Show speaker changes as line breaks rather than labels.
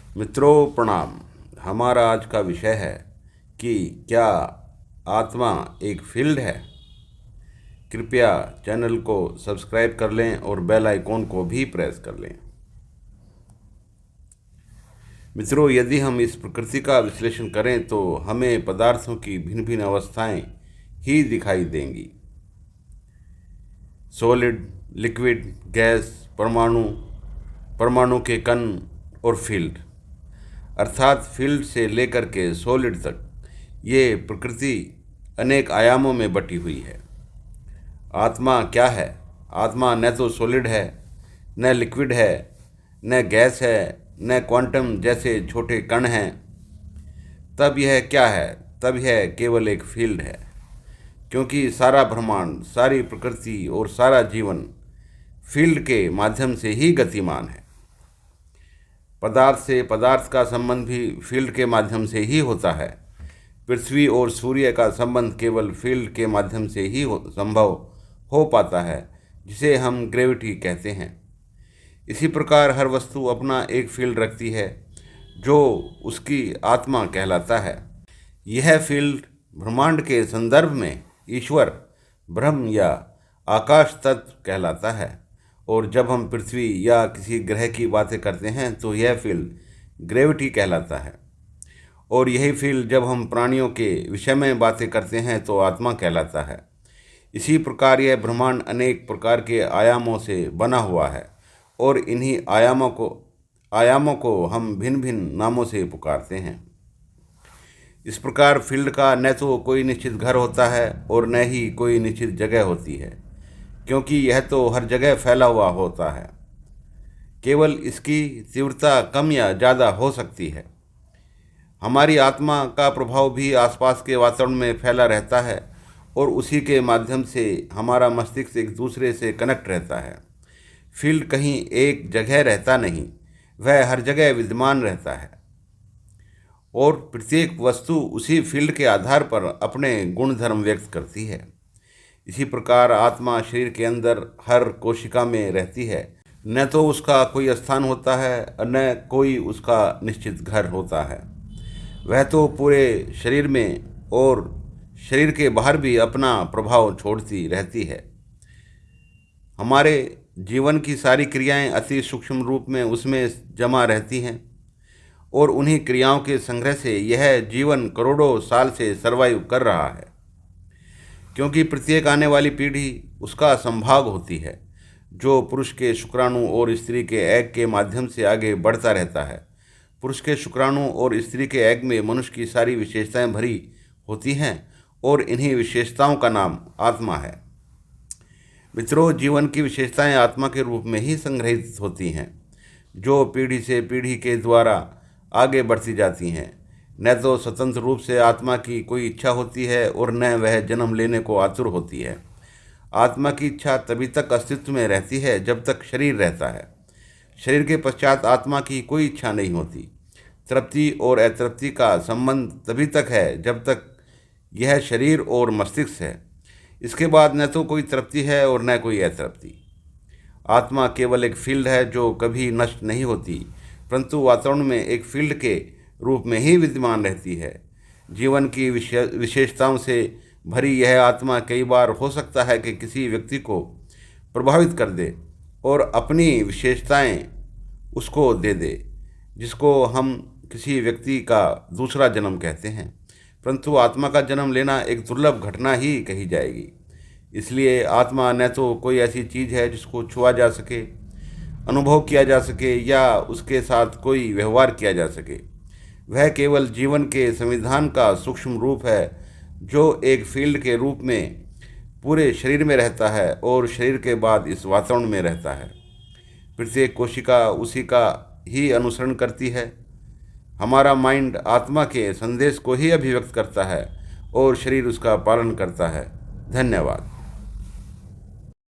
मित्रों प्रणाम। हमारा आज का विषय है कि क्या आत्मा एक फील्ड है। कृपया चैनल को सब्सक्राइब कर लें और बेल आइकॉन को भी प्रेस कर लें। मित्रों, यदि हम इस प्रकृति का विश्लेषण करें तो हमें पदार्थों की भिन्न भिन्न अवस्थाएं ही दिखाई देंगी। सॉलिड, लिक्विड, गैस, परमाणु, परमाणु के कण और फील्ड, अर्थात फील्ड से लेकर के सॉलिड तक ये प्रकृति अनेक आयामों में बटी हुई है। आत्मा क्या है? आत्मा न तो सॉलिड है, न लिक्विड है, न गैस है, न क्वांटम जैसे छोटे कण हैं। तब यह क्या है? तब यह केवल एक फील्ड है, क्योंकि सारा ब्रह्मांड, सारी प्रकृति और सारा जीवन फील्ड के माध्यम से ही गतिमान है। पदार्थ से पदार्थ का संबंध भी फील्ड के माध्यम से ही होता है। पृथ्वी और सूर्य का संबंध केवल फील्ड के माध्यम से ही संभव हो पाता है, जिसे हम ग्रेविटी कहते हैं। इसी प्रकार हर वस्तु अपना एक फील्ड रखती है, जो उसकी आत्मा कहलाता है। यह फील्ड ब्रह्मांड के संदर्भ में ईश्वर, ब्रह्म या आकाश तत्व कहलाता है। और जब हम पृथ्वी या किसी ग्रह की बातें करते हैं तो यह फील्ड ग्रेविटी कहलाता है। और यही फील्ड जब हम प्राणियों के विषय में बातें करते हैं तो आत्मा कहलाता है। इसी प्रकार यह ब्रह्मांड अनेक प्रकार के आयामों से बना हुआ है और इन्हीं आयामों को हम भिन्न भिन्न नामों से पुकारते हैं। इस प्रकार फील्ड का न तो कोई निश्चित घर होता है और न ही कोई निश्चित जगह होती है, क्योंकि यह तो हर जगह फैला हुआ होता है। केवल इसकी तीव्रता कम या ज़्यादा हो सकती है। हमारी आत्मा का प्रभाव भी आसपास के वातावरण में फैला रहता है और उसी के माध्यम से हमारा मस्तिष्क एक दूसरे से कनेक्ट रहता है। फील्ड कहीं एक जगह रहता नहीं, वह हर जगह विद्यमान रहता है और प्रत्येक वस्तु उसी फील्ड के आधार पर अपने गुण धर्म व्यक्त करती है। इसी प्रकार आत्मा शरीर के अंदर हर कोशिका में रहती है। न तो उसका कोई स्थान होता है और न कोई उसका निश्चित घर होता है। वह तो पूरे शरीर में और शरीर के बाहर भी अपना प्रभाव छोड़ती रहती है। हमारे जीवन की सारी क्रियाएं अति सूक्ष्म रूप में उसमें जमा रहती हैं और उन्हीं क्रियाओं के संग्रह से यह जीवन करोड़ों साल से सर्वाइव कर रहा है, क्योंकि प्रत्येक आने वाली पीढ़ी उसका संभाग होती है, जो पुरुष के शुक्राणु और स्त्री के एग के माध्यम से आगे बढ़ता रहता है। पुरुष के शुक्राणु और स्त्री के एग में मनुष्य की सारी विशेषताएं भरी होती हैं और इन्हीं विशेषताओं का नाम आत्मा है। मित्रों, जीवन की विशेषताएं आत्मा के रूप में ही संग्रहित होती हैं, जो पीढ़ी से पीढ़ी के द्वारा आगे बढ़ती जाती हैं। न तो स्वतंत्र रूप से आत्मा की कोई इच्छा होती है और न वह जन्म लेने को आतुर होती है। आत्मा की इच्छा तभी तक अस्तित्व में रहती है जब तक शरीर रहता है। शरीर के पश्चात आत्मा की कोई इच्छा नहीं होती। तृप्ति और अतृप्ति का संबंध तभी तक है जब तक यह शरीर और मस्तिष्क है। इसके बाद न तो कोई तृप्ति है और न कोई अतृप्ति। आत्मा केवल एक फील्ड है जो कभी नष्ट नहीं होती, परंतु वातावरण में एक फील्ड के रूप में ही विद्यमान रहती है। जीवन की विशेषताओं से भरी यह आत्मा कई बार हो सकता है कि किसी व्यक्ति को प्रभावित कर दे और अपनी विशेषताएं उसको दे दे, जिसको हम किसी व्यक्ति का दूसरा जन्म कहते हैं। परंतु आत्मा का जन्म लेना एक दुर्लभ घटना ही कही जाएगी। इसलिए आत्मा न तो कोई ऐसी चीज़ है जिसको छुआ जा सके, अनुभव किया जा सके या उसके साथ कोई व्यवहार किया जा सके। वह केवल जीवन के संविधान का सूक्ष्म रूप है, जो एक फील्ड के रूप में पूरे शरीर में रहता है और शरीर के बाद इस वातावरण में रहता है। प्रत्येक कोशिका उसी का ही अनुसरण करती है। हमारा माइंड आत्मा के संदेश को ही अभिव्यक्त करता है और शरीर उसका पालन करता है। धन्यवाद।